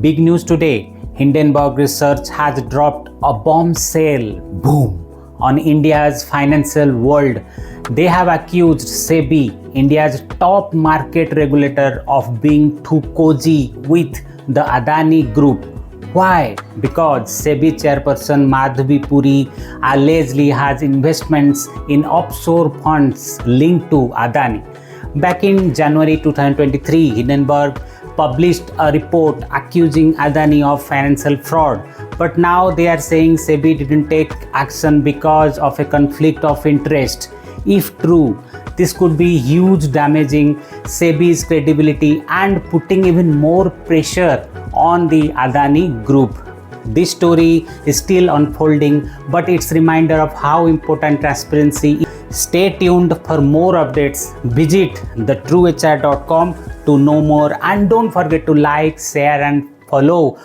Big news today. Hindenburg Research has dropped a bombshell, boom, on India's financial world. They have accused SEBI, India's top market regulator, of being too cozy with the Adani group. Why? Because SEBI chairperson Madhavi Puri allegedly has investments in offshore funds linked to Adani. Back in January 2023, Hindenburg published a report accusing Adani of financial fraud. But now they are saying SEBI didn't take action because of a conflict of interest. If true, this could be huge, damaging SEBI's credibility and putting even more pressure on the Adani group. This story is still unfolding, but it's a reminder of how important transparency is. Stay tuned for more updates. Visit thetruehr.com to know more, and don't forget to like, share and follow